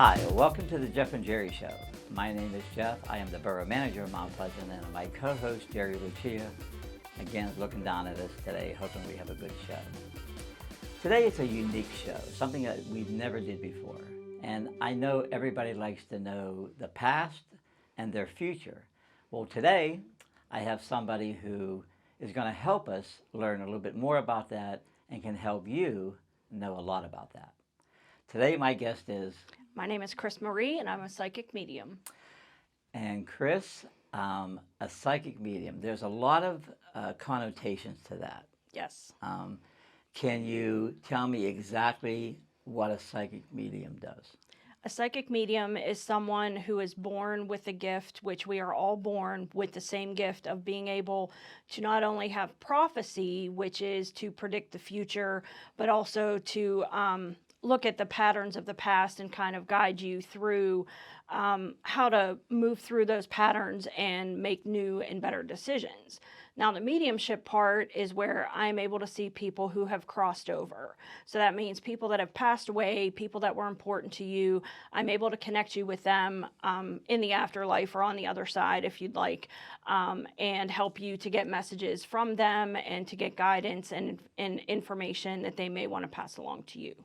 Hi, welcome to the Jeff and Jerry Show. My name is Jeff. I am the Borough Manager of Mount Pleasant, and my co-host, Jerry Lucia, again is looking down at us today, hoping we have a good show. Today it's a unique show, something that we've never did before. And I know everybody likes to know the past and their future. Well, today I have somebody who is going to help us learn a little bit more about that and can help you know a lot about that. Today my guest is... My name is Chris Marie, and I'm a psychic medium. And Chris, a psychic medium. There's a lot of connotations to that. Yes. Can you tell me exactly what a psychic medium does? A psychic medium is someone who is born with a gift, which we are all born with the same gift of being able to not only have prophecy, which is to predict the future, but also to look at the patterns of the past and kind of guide you through how to move through those patterns and make new and better decisions. Now, the mediumship part is where I'm able to see people who have crossed over. So that means people that have passed away, people that were important to you. I'm able to connect you with them in the afterlife or on the other side, if you'd like, and help you to get messages from them and to get guidance and information that they may want to pass along to you.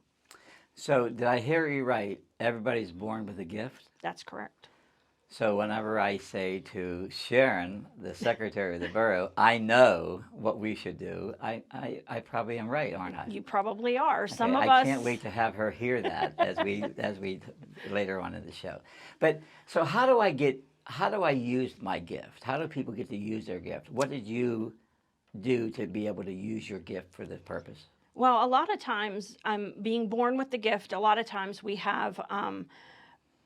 So did I hear you right? Everybody's born with a gift? That's correct. So whenever I say to Sharon, the secretary of the borough, I know what we should do, I probably am right, aren't I? You probably are. Okay, Some of us... I can't wait to have her hear that as we later on in the show. But so how do I use my gift? How do people get to use their gift? What did you do to be able to use your gift for this purpose? Well, a lot of times, being born with the gift, a lot of times we have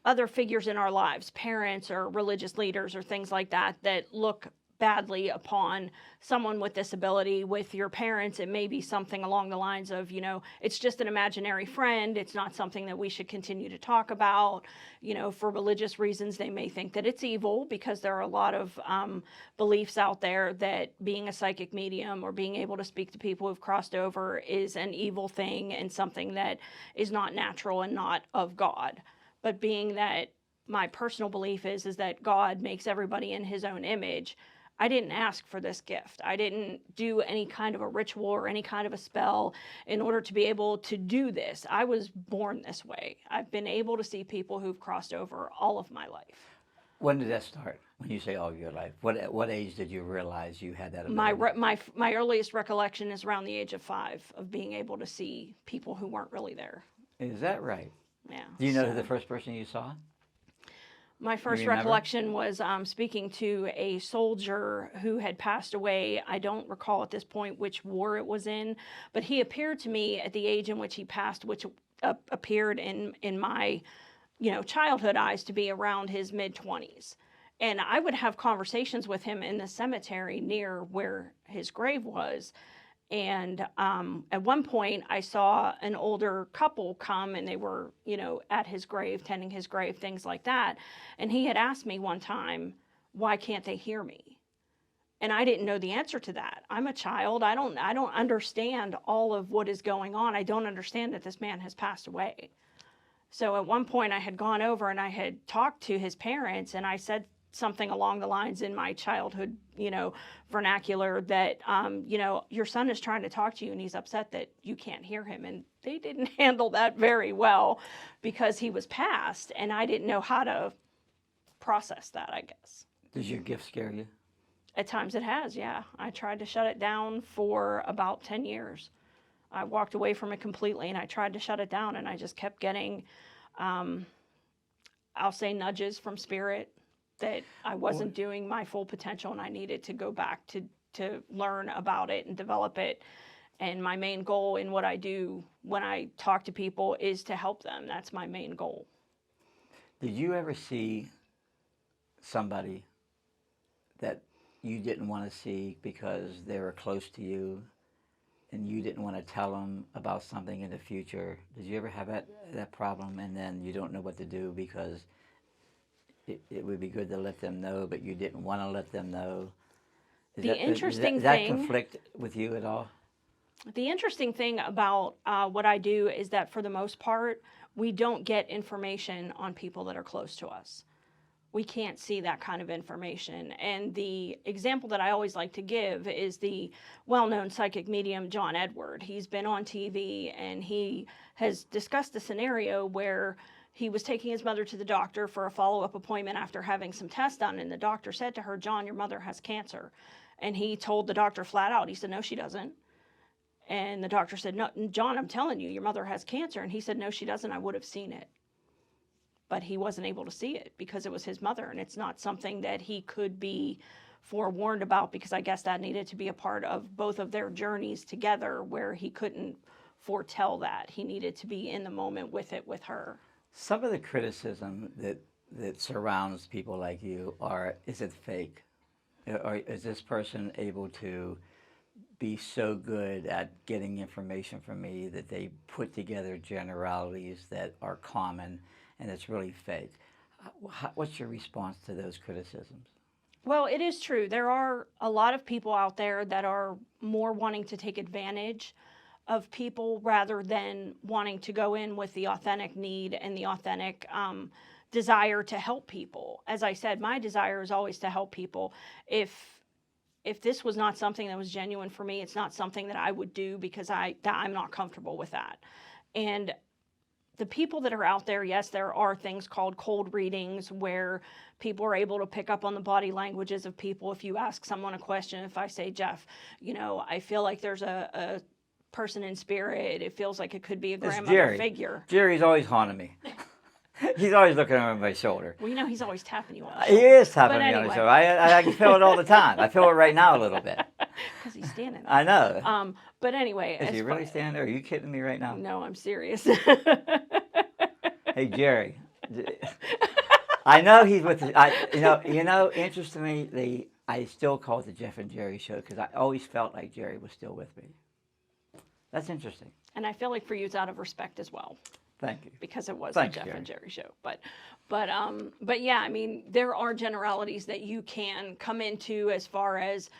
other figures in our lives, parents or religious leaders or things like that, that look badly upon someone with disability. With your parents, it may be something along the lines of, it's just an imaginary friend. It's not something that we should continue to talk about. For religious reasons, they may think that it's evil because there are a lot of beliefs out there that being a psychic medium or being able to speak to people who've crossed over is an evil thing and something that is not natural and not of God. But being that my personal belief is that God makes everybody in his own image, I didn't ask for this gift. I didn't do any kind of a ritual or any kind of a spell in order to be able to do this. I was born this way. I've been able to see people who've crossed over all of my life. When did that start? When you say all of your life, what age did you realize you had that ability? My earliest recollection is around the age of 5 of being able to see people who weren't really there. Is that right? Yeah. Do you know who the first person you saw? My first recollection was speaking to a soldier who had passed away. I don't recall at this point which war it was in, but he appeared to me at the age in which he passed, which appeared in my, childhood eyes to be around his mid-20s. And I would have conversations with him in the cemetery near where his grave was. And at one point, I saw an older couple come, and they were, at his grave, tending his grave, things like that. And he had asked me one time, why can't they hear me? And I didn't know the answer to that. I'm a child. I don't understand all of what is going on. I don't understand that this man has passed away. So at one point, I had gone over and I had talked to his parents, and I said something along the lines in my childhood, vernacular that, your son is trying to talk to you and he's upset that you can't hear him. And they didn't handle that very well because he was passed and I didn't know how to process that, I guess. Does your gift scare you? At times it has, yeah. I tried to shut it down for about 10 years. I walked away from it completely and I tried to shut it down, and I just kept getting, I'll say, nudges from spirit that I wasn't doing my full potential and I needed to go back to learn about it and develop it. And my main goal in what I do when I talk to people is to help them. That's my main goal. Did you ever see somebody that you didn't want to see because they were close to you and you didn't want to tell them about something in the future? Did you ever have that problem, and then you don't know what to do because it would be good to let them know, but you didn't want to let them know? Does that conflict with you at all? The interesting thing about what I do is that for the most part, we don't get information on people that are close to us. We can't see that kind of information. And the example that I always like to give is the well-known psychic medium, John Edward. He's been on TV and he has discussed a scenario where he was taking his mother to the doctor for a follow-up appointment after having some tests done. And the doctor said to her, "John, your mother has cancer." And he told the doctor flat out, he said, "No, she doesn't." And the doctor said, "No, John, I'm telling you, your mother has cancer." And he said, "No, she doesn't. I would have seen it." But he wasn't able to see it because it was his mother, and it's not something that he could be forewarned about, because I guess that needed to be a part of both of their journeys together, where he couldn't foretell that. He needed to be in the moment with it with her. Some of the criticism that surrounds people like you is it fake? Or is this person able to be so good at getting information from me that they put together generalities that are common and it's really fake? What's your response to those criticisms? Well, it is true. There are a lot of people out there that are more wanting to take advantage of people rather than wanting to go in with the authentic need and the authentic desire to help people. As I said, my desire is always to help people. If this was not something that was genuine for me, it's not something that I would do, because I'm not comfortable with that. And the people that are out there, yes, there are things called cold readings where people are able to pick up on the body languages of people. If you ask someone a question, if I say, "Jeff, I feel like there's a person in spirit, it feels like it could be a grandmother figure." Jerry's always haunting me. He's always looking over my shoulder. Well, he's always tapping you on the shoulder. He is tapping me on the shoulder. I can feel it all the time. I feel it right now a little bit. Because he's standing there. I know. But anyway. Is he really standing there? Are you kidding me right now? No, I'm serious. Hey, Jerry. I know he's with interestingly, I still call it the Jeff and Jerry show because I always felt like Jerry was still with me. That's interesting. And I feel like for you it's out of respect as well. Thank you. Because it was the Jeff and Jerry show. But yeah, I mean, there are generalities that you can come into as far as,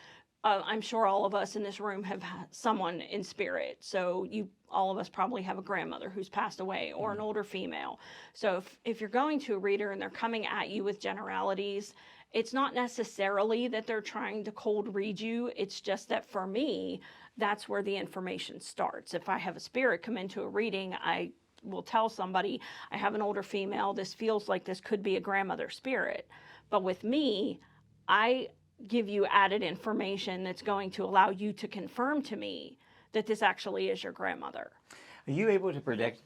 I'm sure all of us in this room have someone in spirit. So all of us probably have a grandmother who's passed away, or an older female. So if you're going to a reader and they're coming at you with generalities, it's not necessarily that they're trying to cold read you. It's just that for me, that's where the information starts. If I have a spirit come into a reading, I will tell somebody, "I have an older female, this feels like this could be a grandmother spirit." But with me, I give you added information that's going to allow you to confirm to me that this actually is your grandmother. Are you able to predict?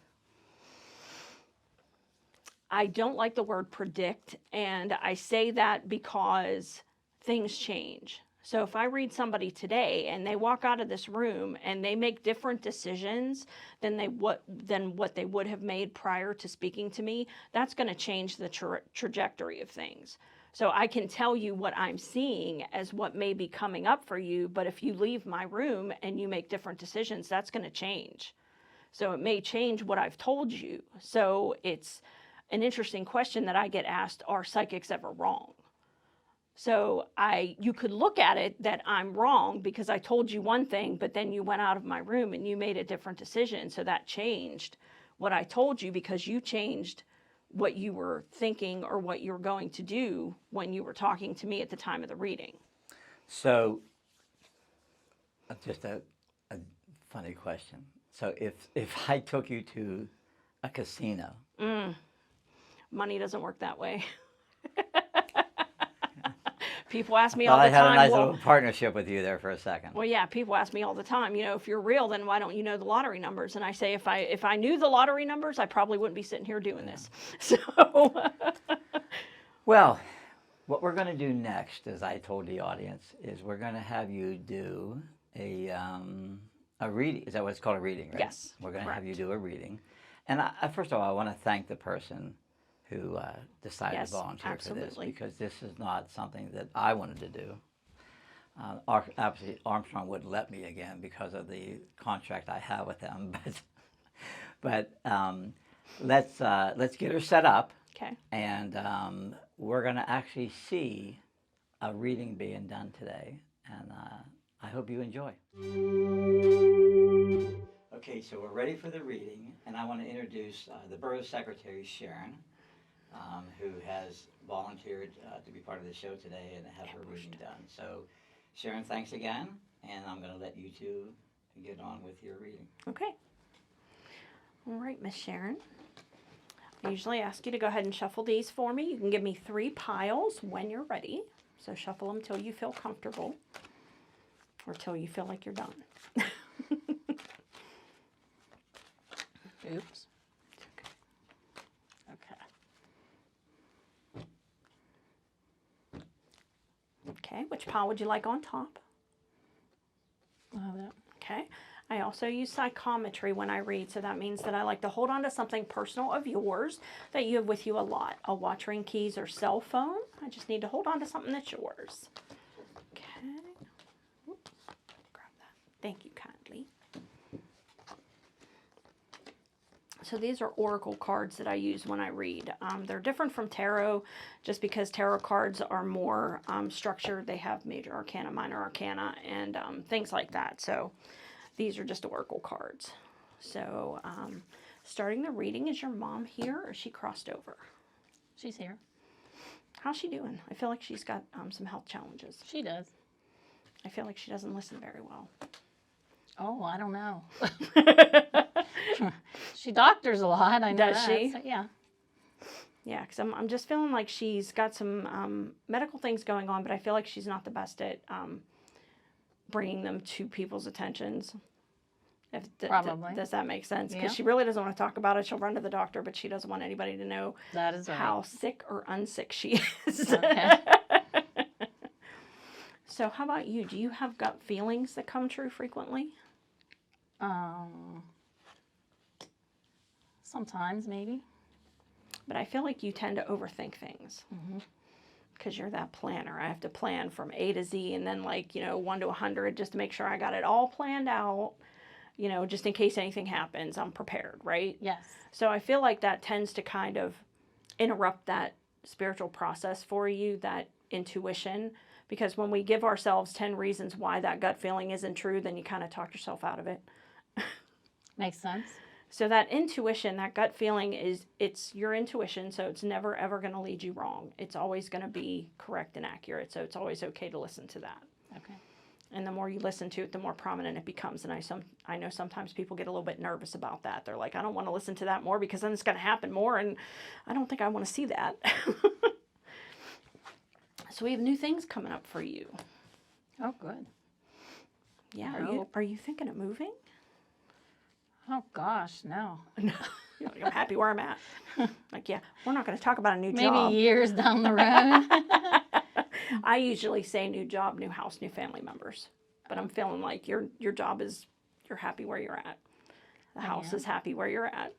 I don't like the word predict, and I say that because things change. So if I read somebody today and they walk out of this room and they make different decisions than what they would have made prior to speaking to me, that's going to change the trajectory of things. So I can tell you what I'm seeing as what may be coming up for you, but if you leave my room and you make different decisions, that's going to change. So it may change what I've told you. So it's an interesting question that I get asked, are psychics ever wrong? So you could look at it that I'm wrong because I told you one thing, but then you went out of my room and you made a different decision. So that changed what I told you because you changed what you were thinking or what you were going to do when you were talking to me at the time of the reading. So, just a funny question. So if I took you to a casino. Money doesn't work that way. People ask me all the time. I had a nice little partnership with you there for a second. Well, yeah, people ask me all the time, if you're real, then why don't you know the lottery numbers? And I say, if I knew the lottery numbers, I probably wouldn't be sitting here doing this. So, well, what we're going to do next, as I told the audience, is we're going to have you do a reading. Is that what it's called, a reading, right? Yes. We're going to have you do a reading. And first of all, I want to thank the person who decided to volunteer for this, because this is not something that I wanted to do. Obviously, Armstrong wouldn't let me again because of the contract I have with them. But let's get her set up. Okay. And we're going to actually see a reading being done today, and I hope you enjoy. Okay, so we're ready for the reading, and I want to introduce the Borough Secretary, Sharon, who has volunteered to be part of the show today and have her reading done. So, Sharon, thanks again, and I'm going to let you two get on with your reading. Okay. All right, Miss Sharon. I usually ask you to go ahead and shuffle these for me. You can give me 3 piles when you're ready. So shuffle them till you feel comfortable or till you feel like you're done. Oops. Okay, which pile would you like on top? That. Okay. I also use psychometry when I read, so that means that I like to hold on to something personal of yours that you have with you a lot. A watch, ring, keys, or cell phone. I just need to hold on to something that's yours. Okay. Oops. Grab that. Thank you kindly. So these are oracle cards that I use when I read. They're different from tarot just because tarot cards are more structured. They have major arcana, minor arcana, and things like that. So these are just oracle cards. So starting the reading, is your mom here or is she crossed over? She's here. How's she doing? I feel like she's got some health challenges. She does. I feel like she doesn't listen very well. Oh, I don't know. She doctors a lot. I know. Does she? So, yeah. Yeah, because I'm just feeling like she's got some medical things going on, but I feel like she's not the best at bringing them to people's attentions. Probably. Does that make sense? Because Yeah. she really doesn't want to talk about it. She'll run to the doctor, but she doesn't want anybody to know That is right. how sick or unsick she is. Okay. So how about you? Do you have gut feelings that come true frequently? Sometimes, maybe. But I feel like you tend to overthink things. Because you're that planner. I have to plan from A to Z and then 1 to 100 just to make sure I got it all planned out. Just in case anything happens, I'm prepared, right? Yes. So I feel like that tends to kind of interrupt that spiritual process for you, that intuition. Because when we give ourselves 10 reasons why that gut feeling isn't true, then you kind of talk yourself out of it. Makes sense. So that intuition, that gut feeling it's your intuition, so it's never ever going to lead you wrong. It's always going to be correct and accurate, so it's always okay to listen to that. Okay. And the more you listen to it, the more prominent it becomes. And I know sometimes people get a little bit nervous about that. They're like, I don't want to listen to that more because then it's going to happen more, and I don't think I want to see that. So we have new things coming up for you. Oh, good. Yeah. Are you thinking of moving? Oh, gosh, no. No. You're like, I'm happy where I'm at. Like, yeah, we're not going to talk about a new Maybe job. years down the road. I usually say new job, new house, new family members. But I'm feeling like your job is, you're happy where you're at. The house is happy where you're at.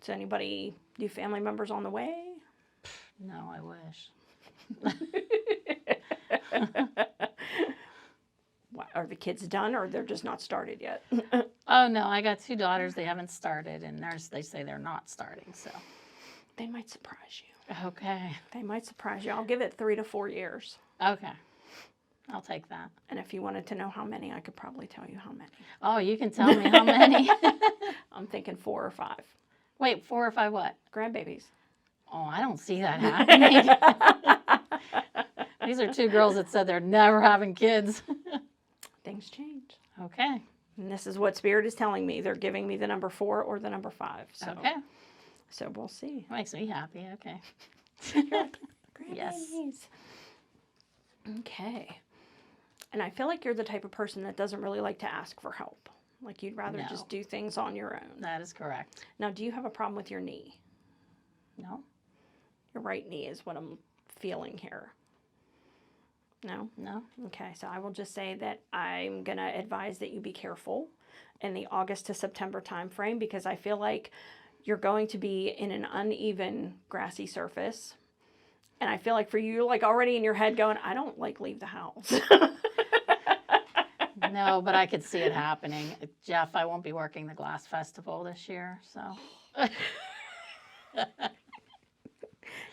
Is anybody, new family members on the way? No, I wish. Are the kids done or they're just not started yet? Oh, no, I got 2 daughters. They haven't started, and they say they're not starting, so. They might surprise you. Okay. They might surprise you. I'll give it 3 to 4 years. Okay. I'll take that. And if you wanted to know how many, I could probably tell you how many. Oh, you can tell me how many. I'm thinking 4 or 5. Wait, 4 or 5 what? Grandbabies. Oh, I don't see that happening. These are 2 girls that said they're never having kids. Things change. Okay. And this is what Spirit is telling me. They're giving me the number 4 or the number 5. So, Okay. So we'll see. Makes me happy. Okay. Yes. Grandbabies. Okay. And I feel like you're the type of person that doesn't really like to ask for help. Like you'd rather just do things on your own. That is correct. Now, do you have a problem with your knee? No. Your right knee is what I'm feeling here. No? No. Okay, so I will just say that I'm going to advise that you be careful in the August to September time frame because I feel like you're going to be in an uneven grassy surface. And I feel like for you, you're like already in your head going, I don't like leave the house. No, but I could see it happening. Jeff, I won't be working the Glass Festival this year, so.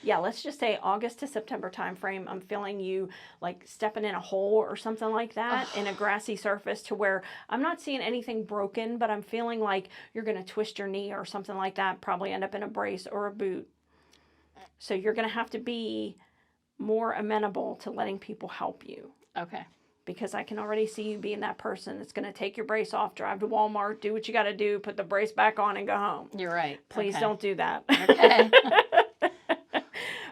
Yeah, let's just say August to September time frame. I'm feeling you like stepping in a hole or something like that in a grassy surface to where I'm not seeing anything broken, but I'm feeling like you're going to twist your knee or something like that, probably end up in a brace or a boot. So you're going to have to be more amenable to letting people help you. Okay. Because I can already see you being that person that's going to take your brace off, drive to Walmart, do what you got to do, put the brace back on and go home. You're right. Please Okay. don't do that. Okay.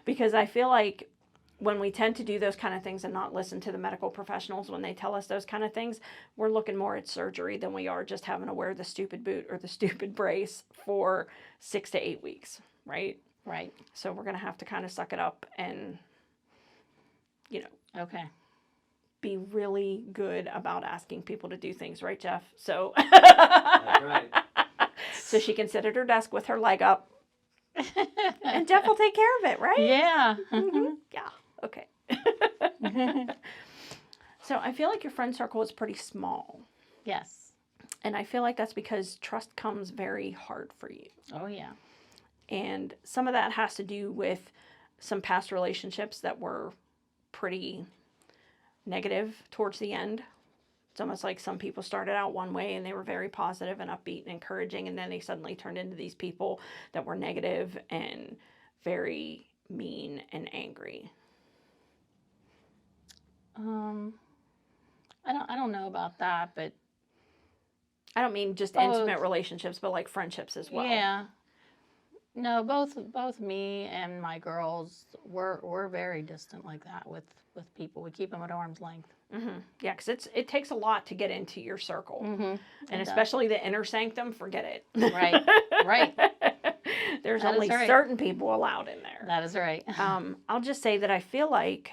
Because I feel like when we tend to do those kind of things and not listen to the medical professionals when they tell us those kind of things, we're looking more at surgery than we are just having to wear the stupid boot or the stupid brace for 6 to 8 weeks, right? Right. So we're going to have to kind of suck it up and, you know. Okay. Be really good about asking people to do things, right, Jeff? So That's right. So she can sit at her desk with her leg up, and Jeff will take care of it, right? Yeah. Mm-hmm. Yeah. Okay. So I feel like your friend circle is pretty small, Yes. and I feel like that's because trust comes very hard for you, Oh, yeah. and some of that has to do with some past relationships that were pretty negative towards the end. It's almost like some people started out one way and they were very positive and upbeat and encouraging, and then they suddenly turned into these people that were negative and very mean and angry. I don't know about that, but I don't mean just intimate relationships, but like friendships as well. yeah. No, both me and my girls we're very distant like that with people. We keep them at arm's length. Mm-hmm. Yeah, because it takes a lot to get into your circle, and It especially the inner sanctum. Forget it. Right. Right. There's That is only right. certain people allowed in there. That is right. I'll just say that I feel like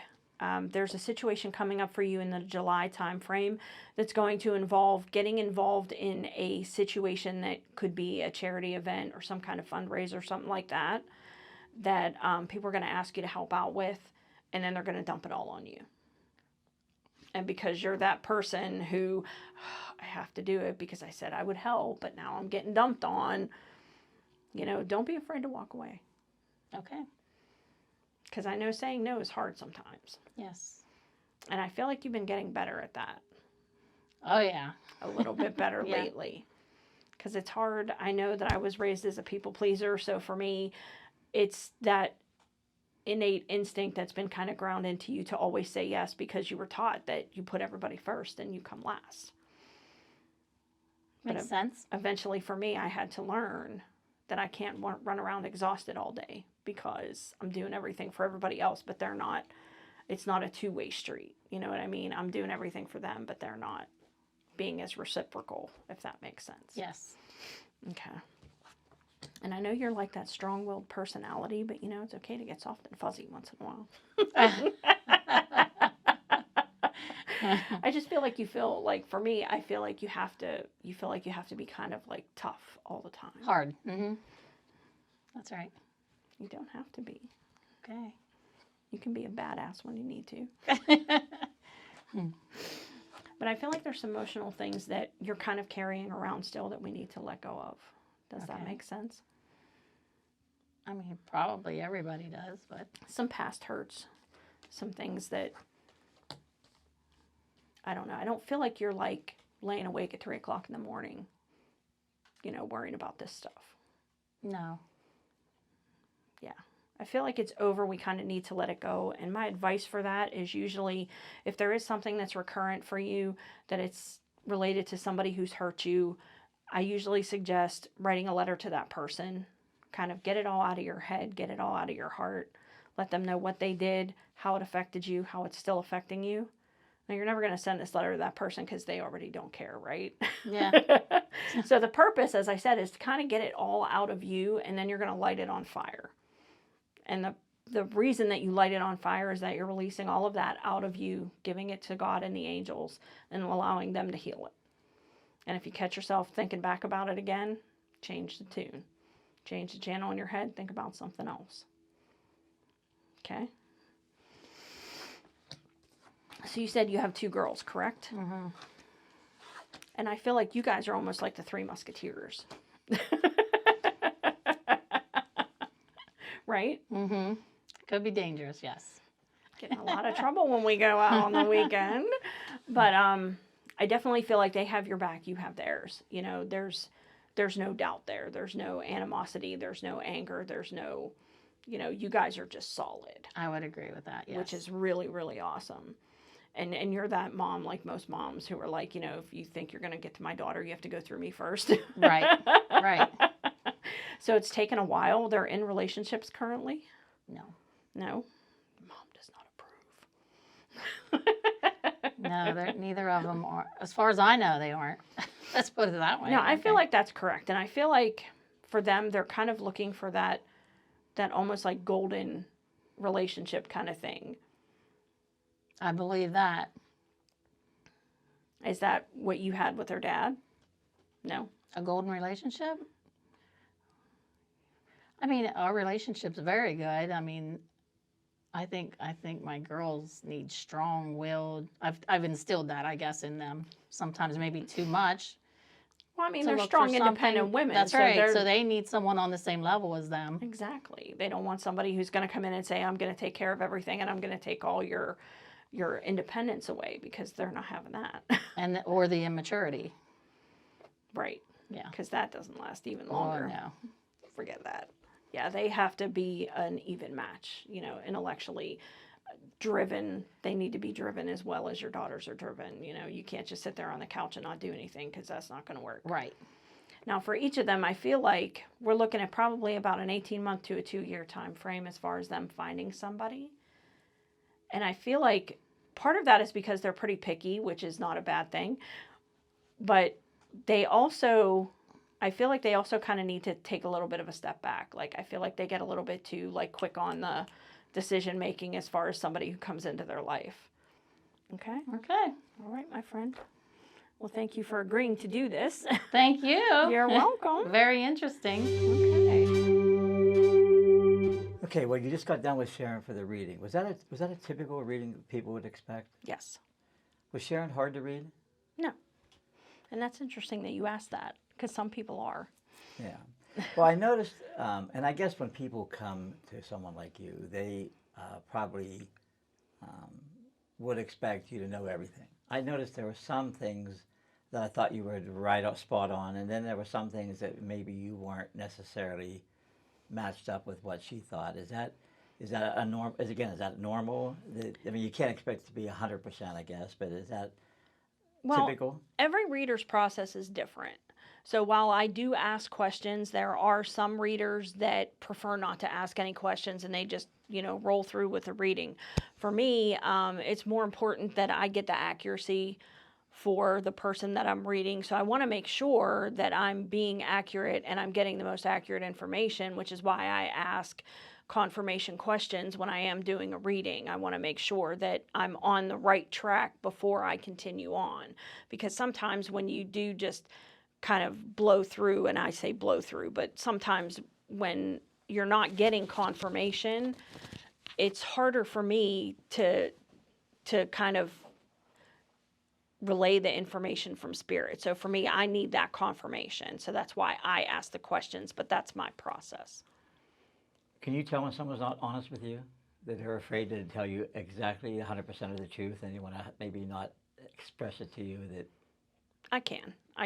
there's a situation coming up for you in the July time frame that's going to involve getting involved in a situation that could be a charity event or some kind of fundraiser or something like that, that people are going to ask you to help out with, and then they're going to dump it all on you. And because you're that person who, I have to do it because I said I would help, but now I'm getting dumped on, you know, don't be afraid to walk away. Okay. Because I know saying no is hard sometimes. Yes. And I feel like you've been getting better at that. Oh, yeah. A little bit better Yeah. lately. Because it's hard. I know that I was raised as a people pleaser. So for me, it's that innate instinct that's been kind of ground into you to always say yes because you were taught that you put everybody first and you come last. Makes sense. Eventually for me, I had to learn that I can't run around exhausted all day because I'm doing everything for everybody else, but they're not. It's not a two-way street. You know what I mean? I'm doing everything for them, but they're not being as reciprocal, if that makes sense. Yes. Okay. And I know you're like that strong-willed personality, but you know, it's okay to get soft and fuzzy once in a while. I just feel like you feel like, for me, I feel like you feel like you have to be kind of like tough all the time. Hard. Mm-hmm. That's right. You don't have to be. Okay. You can be a badass when you need to. But I feel like there's some emotional things that you're kind of carrying around still that we need to let go of. Does that make sense? I mean, probably everybody does, but Some past hurts. Some things that, I don't know. I don't feel like you're like laying awake at 3 o'clock in the morning, you know, worrying about this stuff. no. Yeah. I feel like it's over. We kind of need to let it go. And my advice for that is usually if there is something that's recurrent for you, that it's related to somebody who's hurt you, I usually suggest writing a letter to that person. Kind of get it all out of your head, get it all out of your heart. Let them know what they did, how it affected you, how it's still affecting you. Now, you're never going to send this letter to that person because they already don't care, right? Yeah. So the purpose, as I said, is to kind of get it all out of you, and then you're going to light it on fire. And the reason that you light it on fire is that you're releasing all of that out of you, giving it to God and the angels, and allowing them to heal it. And if you catch yourself thinking back about it again, change the tune. Change the channel in your head, think about something else. Okay? So you said you have 2 girls, correct? Mm-hmm. And I feel like you guys are almost like the 3 Musketeers. Right? Mm-hmm. Could be dangerous, yes. Get in a lot of trouble when we go out on the weekend. But I definitely feel like they have your back. You have theirs. You know, there's no doubt there. There's no animosity. There's no anger. There's no, you know, you guys are just solid. I would agree with that, yes. Which is really, really awesome. And you're that mom, like most moms, who are like, you know, if you think you're going to get to my daughter, you have to go through me first. Right, right. So it's taken a while. They're in relationships currently? No. No? Mom does not approve. No, neither of them are. As far as I know, they aren't. Let's put it that way. No, I feel like that's correct. And I feel like for them, they're kind of looking for that almost like golden relationship kind of thing. I believe that. Is that what you had with her dad? No? A golden relationship? I mean, our relationship's very good. I mean, I think my girls need strong-willed. I've instilled that, I guess, in them. Sometimes maybe too much. Well, I mean, they're strong, independent women. That's right. So they need someone on the same level as them. Exactly. They don't want somebody who's going to come in and say, I'm going to take care of everything and I'm going to take all your independence away, because they're not having that. Or the immaturity. Right. Yeah. Because that doesn't last even longer. Oh, no. Forget that. Yeah, they have to be an even match, you know, intellectually driven. They need to be driven as well as your daughters are driven. You know, you can't just sit there on the couch and not do anything, because that's not going to work. Right. Now, for each of them, I feel like we're looking at probably about an 18-month to a 2-year time frame as far as them finding somebody. And I feel like part of that is because they're pretty picky, which is not a bad thing. But I feel like they also kind of need to take a little bit of a step back. Like, I feel like they get a little bit too, like, quick on the decision making as far as somebody who comes into their life. Okay? Okay. All right, my friend. Well, thank you for agreeing to do this. Thank you. You're welcome. Very interesting. Okay, well, you just got done with Sharon for the reading. Was that a typical reading that people would expect? Yes. Was Sharon hard to read? No. And that's interesting that you asked that, because some people are. Yeah. Well, I noticed, and I guess when people come to someone like you, they probably would expect you to know everything. I noticed there were some things that I thought you were right spot on, and then there were some things that maybe you weren't necessarily matched up with what she thought. Is that a norm? Is that normal? I mean, you can't expect it to be 100%, I guess, but is that typical? Every reader's process is different. So while I do ask questions, there are some readers that prefer not to ask any questions and they just, you know, roll through with the reading. For me, it's more important that I get the accuracy for the person that I'm reading. So I want to make sure that I'm being accurate and I'm getting the most accurate information, which is why I ask confirmation questions when I am doing a reading. I want to make sure that I'm on the right track before I continue on. Because sometimes when you do just kind of blow through, and I say blow through, but sometimes when you're not getting confirmation, it's harder for me to kind of relay the information from spirit. So for me, I need that confirmation. So that's why I ask the questions, but that's my process. Can you tell when someone's not honest with you? That they're afraid to tell you exactly 100% of the truth, and you want to maybe not express it to you? That I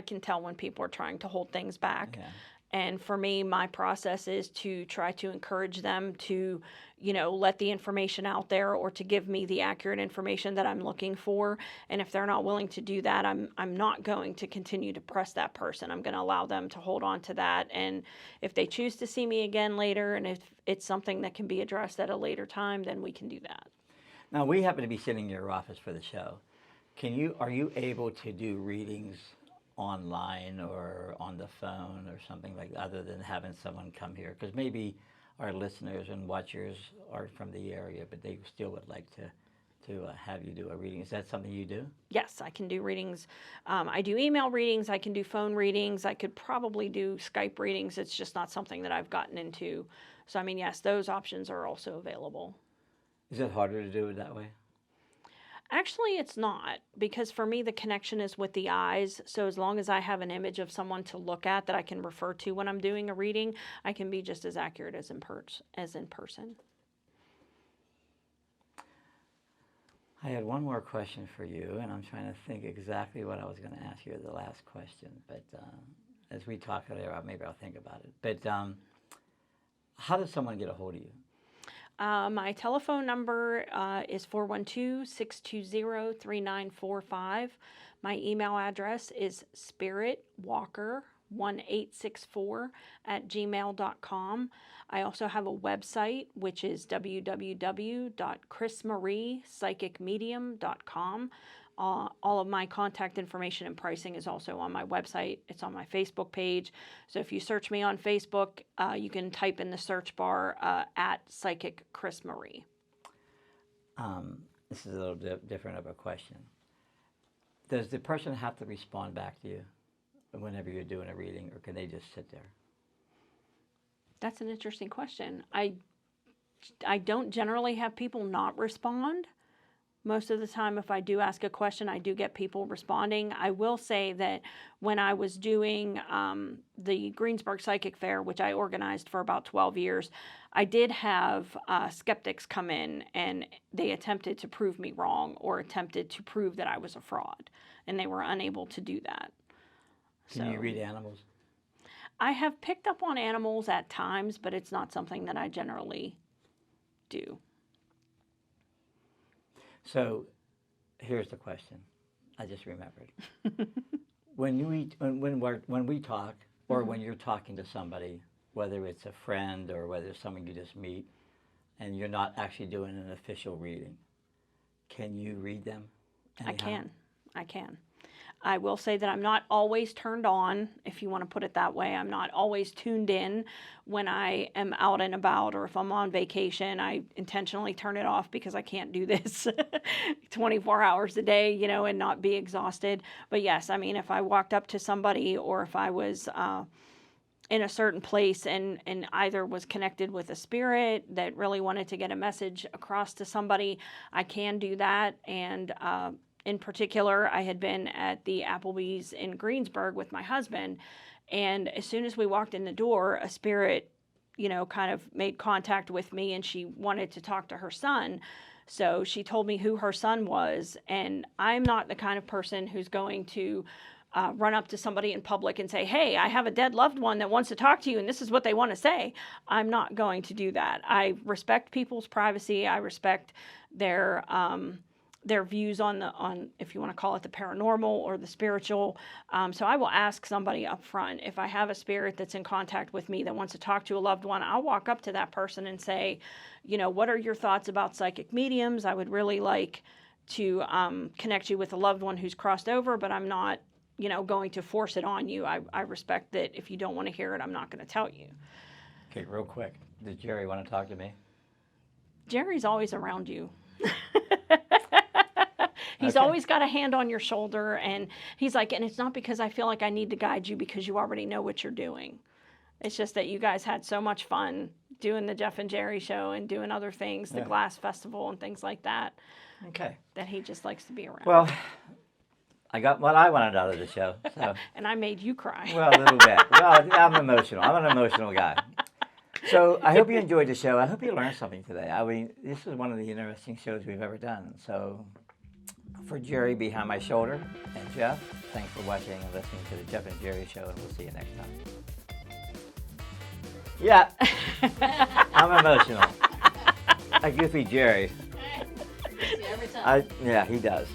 can tell when people are trying to hold things back. Yeah. And for me, my process is to try to encourage them to, you know, let the information out there, or to give me the accurate information that I'm looking for. And if they're not willing to do that, I'm not going to continue to press that person. I'm going to allow them to hold on to that. And if they choose to see me again later, and if it's something that can be addressed at a later time, then we can do that. Now, we happen to be sitting in your office for the show. Are you able to do readings online or on the phone or something like that, other than having someone come here? Because maybe our listeners and watchers are from the area, but they still would like to have you do a reading. Is that something you do? Yes, I can do readings. I do email readings. I can do phone readings. I could probably do Skype readings. It's just not something that I've gotten into. So, I mean, yes, those options are also available. Is it harder to do it that way? Actually, it's not, because for me, the connection is with the eyes. So as long as I have an image of someone to look at that I can refer to when I'm doing a reading, I can be just as accurate as in person. I had one more question for you, and I'm trying to think exactly what I was going to ask you as the last question. But as we talk later, maybe I'll think about it. But how does someone get a hold of you? My telephone number is 412-620-3945. My email address is spiritwalker1864@gmail.com. I also have a website, which is www.chrismariepsychicmedium.com. All of my contact information and pricing is also on my website. It's on my Facebook page. So if you search me on Facebook, you can type in the search bar at Psychic Chris Marie. This is a little different of a question. Does the person have to respond back to you whenever you're doing a reading, or can they just sit there? That's an interesting question. I don't generally have people not respond. Most of the time, if I do ask a question, I do get people responding. I will say that when I was doing the Greensburg Psychic Fair, which I organized for about 12 years, I did have skeptics come in, and they attempted to prove me wrong or attempted to prove that I was a fraud, and they were unable to do that. Can you read animals? I have picked up on animals at times, but it's not something that I generally do. So, here's the question. I just remembered. when we talk, or when you're talking to somebody, whether it's a friend or whether it's someone you just meet, and you're not actually doing an official reading, can you read them anyhow? I can. I will say that I'm not always turned on, if you want to put it that way. I'm not always tuned in when I am out and about, or if I'm on vacation. I intentionally turn it off because I can't do this 24 hours a day, you know, and not be exhausted. But yes, I mean, if I walked up to somebody, or if I was in a certain place and either was connected with a spirit that really wanted to get a message across to somebody, I can do that. And in particular, I had been at the Applebee's in Greensburg with my husband, and as soon as we walked in the door, a spirit, you know, kind of made contact with me, and she wanted to talk to her son. So she told me who her son was, and I'm not the kind of person who's going to run up to somebody in public and say, hey, I have a dead loved one that wants to talk to you, and this is what they want to say. I'm not going to do that. I respect people's privacy. I respect their views on, if you want to call it the paranormal or the spiritual. So I will ask somebody up front, if I have a spirit that's in contact with me that wants to talk to a loved one, I'll walk up to that person and say, you know, what are your thoughts about psychic mediums? I would really like to connect you with a loved one who's crossed over, but I'm not, you know, going to force it on you. I respect that if you don't want to hear it, I'm not going to tell you. Okay, real quick. Does Jerry want to talk to me? Jerry's always around you. He's Okay. always got a hand on your shoulder, and he's like, and it's not because I feel like I need to guide you, because you already know what you're doing. It's just that you guys had so much fun doing the Jeff and Jerry show and doing other things, the Glass Festival and things like that. Okay. That he just likes to be around. Well, I got what I wanted out of the show. So. And I made you cry. Well, a little bit. Well, I'm emotional. I'm an emotional guy. So I hope you enjoyed the show. I hope you learned something today. I mean, this is one of the interesting shows we've ever done. So for Jerry behind my shoulder and Jeff, thanks for watching and listening to the Jeff and Jerry show, and we'll see you next time. Yeah, I'm emotional. A goofy Jerry. Every time. Yeah, he does.